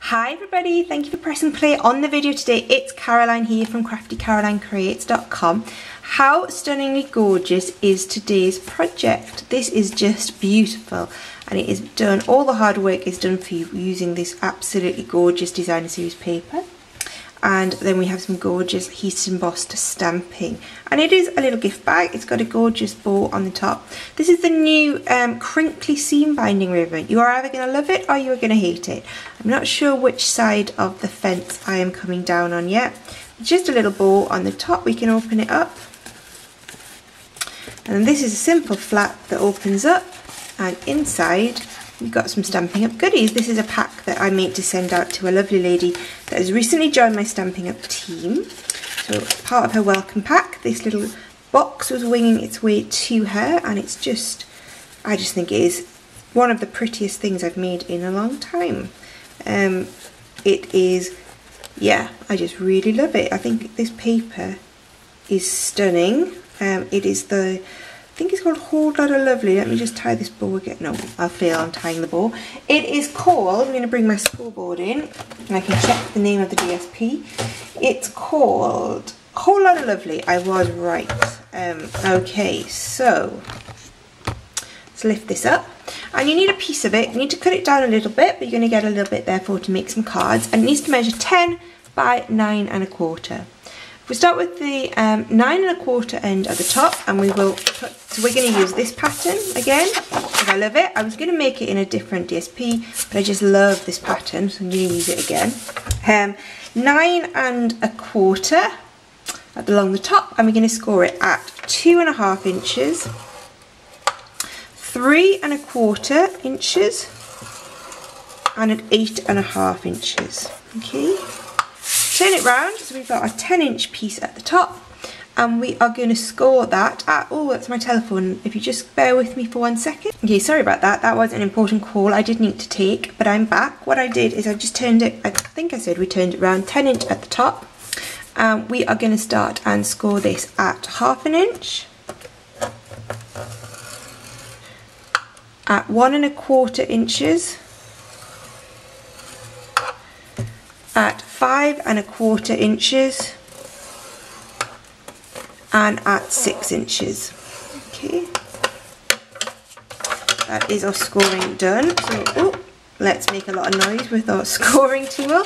Hi everybody, thank you for pressing play on the video today. It's Caroline here from craftycarolinecreates.com. How stunningly gorgeous is today's project? This is just beautiful, and it is done, all the hard work is done for you using this absolutely gorgeous designer series paper. And then we have some gorgeous heat embossed stamping, and it is a little gift bag. It's got a gorgeous bow on the top. This is the new crinkly seam binding ribbon. You are either going to love it or you are going to hate it. I'm not sure which side of the fence I am coming down on yet. It's just a little bow on the top. We can open it up, and this is a simple flap that opens up, and inside we've got some Stampin' Up goodies. This is a pack that I made to send out to a lovely lady that has recently joined my Stampin' Up team. So part of her welcome pack, this little box was winging its way to her, and it's just, I just think it is one of the prettiest things I've made in a long time. It is, yeah, I just really love it. I think this paper is stunning. It is the, I think it's called Whole Lotta Lovely. Let me just tie this bow again. No, I'll fail on tying the bow. It is called, I'm going to bring my scoreboard in and I can check the name of the DSP. It's called Whole Lotta Lovely. I was right. Okay, so let's lift this up. And you need a piece of it. You need to cut it down a little bit, but you're going to get a little bit therefore to make some cards. And it needs to measure 10 by 9 1/4. We start with the 9 1/4 end at the top, and we will put, so we're going to use this pattern again because I love it. I was going to make it in a different DSP, but I just love this pattern, so I'm going to use it again. 9 1/4 along the top, and we're going to score it at 2.5 inches, 3 1/4 inches, and at 8.5 inches. Okay. Turn it round, so we've got a 10-inch piece at the top, and we are going to score that at, oh, that's my telephone, if you just bear with me for 1 second. Okay, sorry about that, that was an important call I did need to take, but I'm back. What I did is I just turned it, I think I said we turned it round, 10 inch at the top. We are going to start and score this at 1/2 inch, at 1 1/4 inches, at 5 1/4 inches, and at 6 inches. Okay, that is our scoring done. So, oh, let's make a lot of noise with our scoring tool,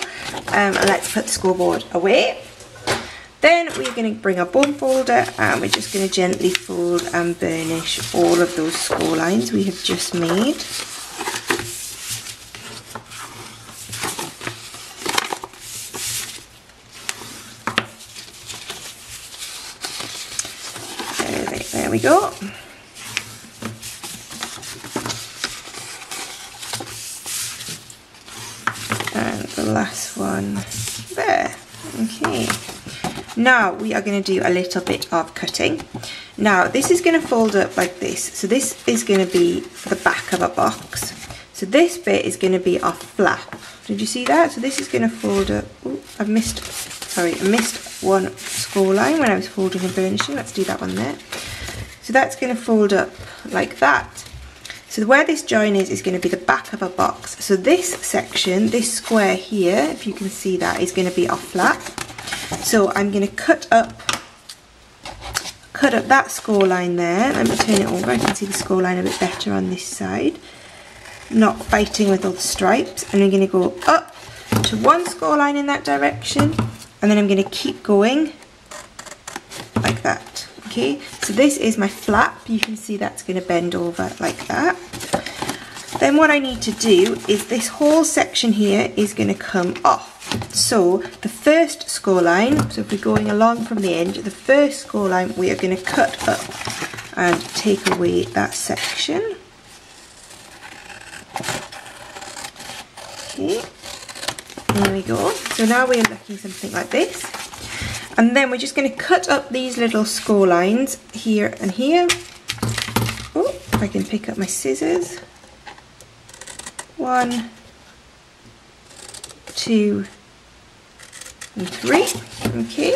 and let's put the scoreboard away. Then we're going to bring our bone folder, and we're just going to gently fold and burnish all of those score lines we have just made. There we go. And the last one there. Okay. Now we are going to do a little bit of cutting. Now this is going to fold up like this. So this is going to be the back of a box. So this bit is going to be our flap. Did you see that? So this is going to fold up. Oh, I missed one score line when I was folding and burnishing. Let's do that one there. So that's going to fold up like that. So where this join is going to be the back of a box. So this section, this square here, if you can see that, is going to be our flap. So I'm going to cut up that score line there. Let me turn it over. I can see the score line a bit better on this side, not fighting with all the stripes. And I'm going to go up to one score line in that direction, and then I'm going to keep going like that. Okay, so this is my flap. You can see that's going to bend over like that. Then what I need to do is this whole section here is going to come off. So the first score line, so if we're going along from the end, the first score line we are going to cut up and take away that section. Okay, there we go. So now we are looking something like this. And then we're just going to cut up these little score lines here and here. Oh, if I can pick up my scissors. 1, 2, and 3. Okay.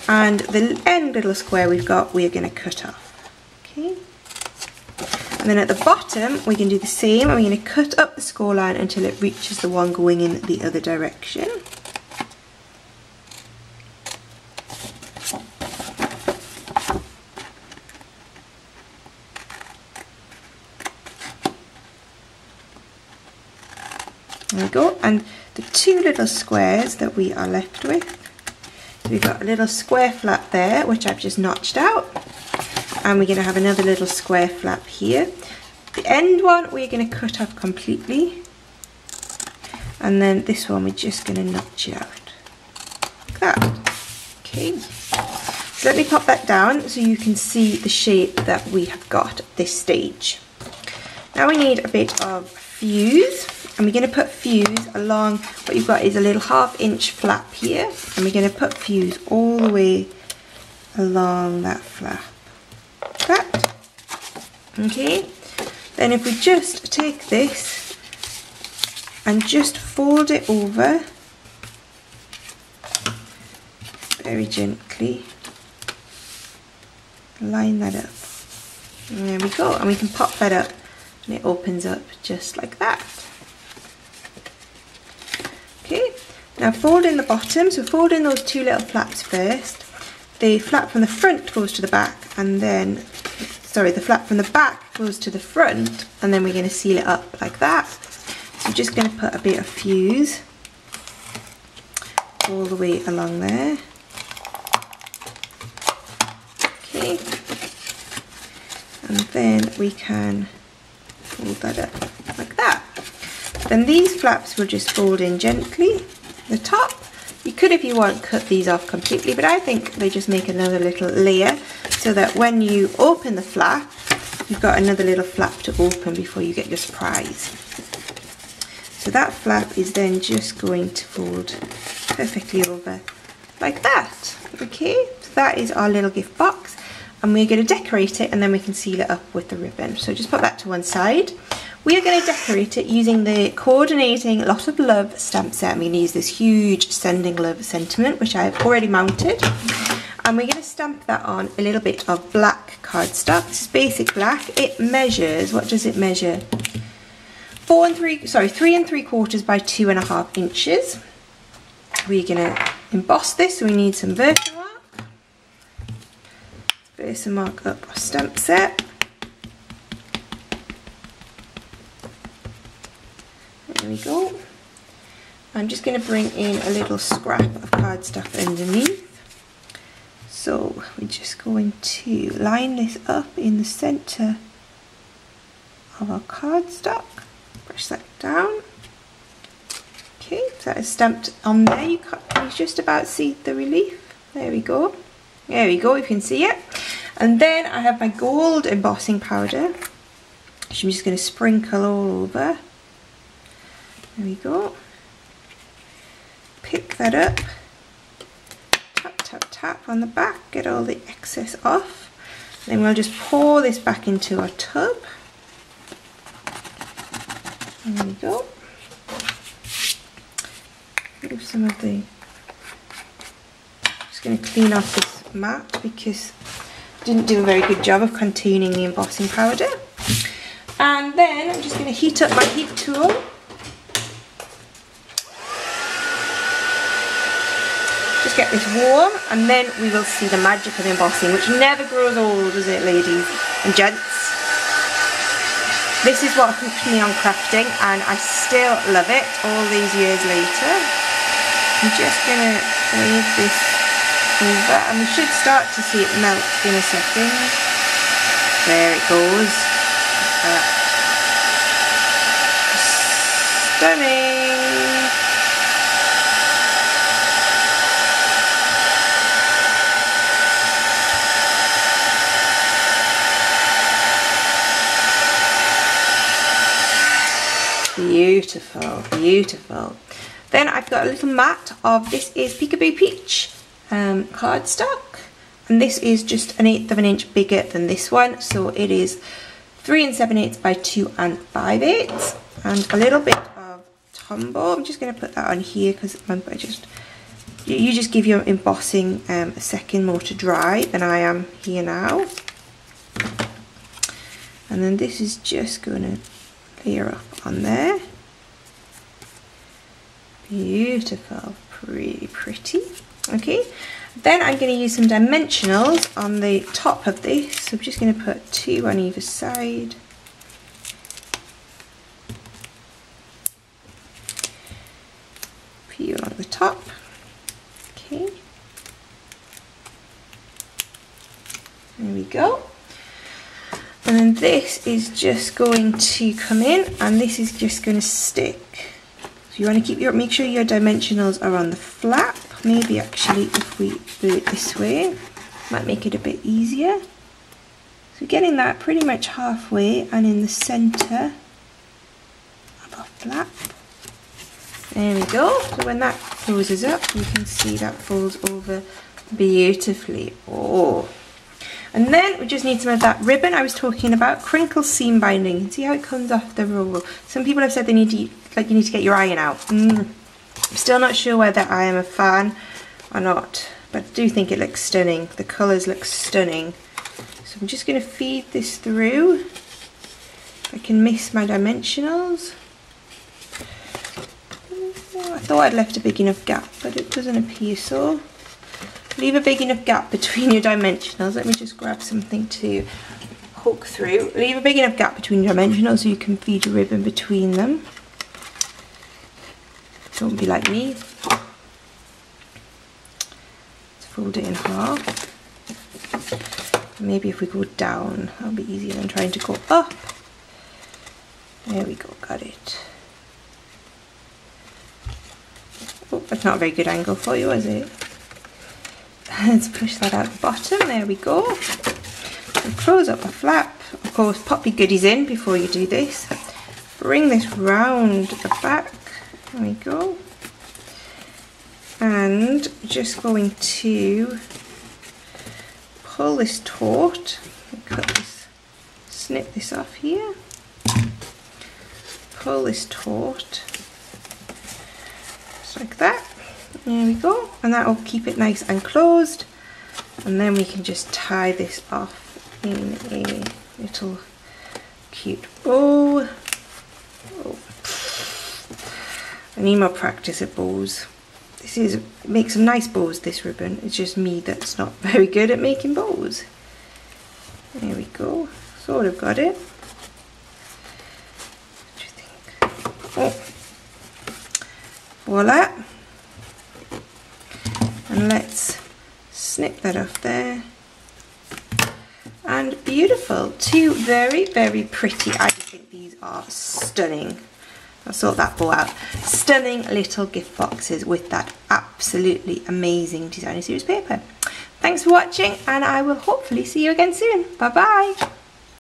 And the end little square we've got, we're going to cut off. Okay. And then at the bottom, we're going to do the same, and we're going to cut up the score line until it reaches the one going in the other direction. There we go, and the two little squares that we are left with, so we've got a little square flap there, which I've just notched out, and we're going to have another little square flap here. The end one we're going to cut off completely, and then this one we're just going to notch it out, like that. Okay, so let me pop that down so you can see the shape that we have got at this stage. Now we need a bit of fuse, and we're going to put fuse along, what you've got is a little 1/2 inch flap here, and we're going to put fuse all the way along that flap, like that. Okay, then if we just take this and just fold it over very gently, line that up, and there we go, and we can pop that up and it opens up just like that. Okay, now fold in the bottom, so fold in those two little flaps first. The flap from the front goes to the back, and then, sorry, the flap from the back goes to the front, and then we're going to seal it up like that. So I'm just going to put a bit of fuse all the way along there. Okay, and then we can fold that up like that. Then these flaps will just fold in gently, the top. You could, if you want, cut these off completely, but I think they just make another little layer so that when you open the flap, you've got another little flap to open before you get your surprise. So that flap is then just going to fold perfectly over like that. Okay, so that is our little gift box, and we're going to decorate it, and then we can seal it up with the ribbon. So just put that to one side. We are going to decorate it using the Coordinating Lot of Love stamp set. I'm going to use this huge Sending Love sentiment, which I've already mounted. And we're going to stamp that on a little bit of black cardstock. This is basic black. It measures, what does it measure? 3 3/4 by 2.5 inches. We're going to emboss this, so we need some Versamark. Versamark up our stamp set. There we go. I'm just going to bring in a little scrap of cardstock underneath. So we're just going to line this up in the centre of our cardstock. Brush that down. Okay, so that is stamped on there. You can just about see the relief. There we go. There we go, you can see it. And then I have my gold embossing powder, which I'm just going to sprinkle all over. There we go. Pick that up. Tap, tap, tap on the back. Get all the excess off. Then we'll just pour this back into our tub. There we go. Move some of the... Just going to clean off this mat because I didn't do a very good job of containing the embossing powder. And then I'm just going to heat up my heat tool. Just get this warm, and then we will see the magic of embossing, which never grows old, does it, ladies and gents? This is what hooked me on crafting, and I still love it all these years later. I'm just going to wave this over, and we should start to see it melt in a second. There it goes. Stunning! Beautiful, beautiful. Then I've got a little mat of, this is Peekaboo Peach cardstock, and this is just 1/8 of an inch bigger than this one, so it is 3 7/8 by 2 5/8, and a little bit of Tombow. I'm just going to put that on here because you just give your embossing a second more to dry than I am here now. And then this is just going to layer up on there. Beautiful, really pretty. Okay, then I'm going to use some dimensionals on the top of this. So I'm just going to put 2 on either side. Few along the top. Okay. There we go. And then this is just going to come in, and this is just going to stick. So you want to keep make sure your dimensionals are on the flap. Maybe actually if we do it this way, might make it a bit easier. So getting that pretty much halfway and in the center of our flap. There we go. So when that closes up, you can see that folds over beautifully. Oh. And then we just need some of that ribbon I was talking about, crinkle seam binding. See how it comes off the roll. Some people have said they need to, like, you need to get your iron out. I'm still not sure whether I am a fan or not, but I do think it looks stunning. The colours look stunning. So I'm just going to feed this through. I can miss my dimensionals. I thought I'd left a big enough gap, but it doesn't appear so. Leave a big enough gap between your dimensionals. Let me just grab something to hook through. Leave a big enough gap between your dimensionals so you can feed your ribbon between them. Don't be like me. Let's fold it in half. Maybe if we go down, that'll be easier than trying to go up. There we go, got it. Oh, that's not a very good angle for you, is it? Let's push that out the bottom, there we go. And close up the flap. Of course, pop your goodies in before you do this. Bring this round the back, there we go. And just going to pull this taut, cut this, snip this off here. Pull this taut, just like that. There we go, and that will keep it nice and closed, and then we can just tie this off in a little cute bow. Oh. I need more practice at bows. It makes some nice bows, this ribbon. It's just me that's not very good at making bows. There we go, sort of got it. What do you think? Oh, voila. And let's snip that off there. And beautiful. 2 very, very pretty. I think these are stunning. I'll sort that bow out. Stunning little gift boxes with that absolutely amazing designer series paper. Thanks for watching, and I will hopefully see you again soon. Bye bye.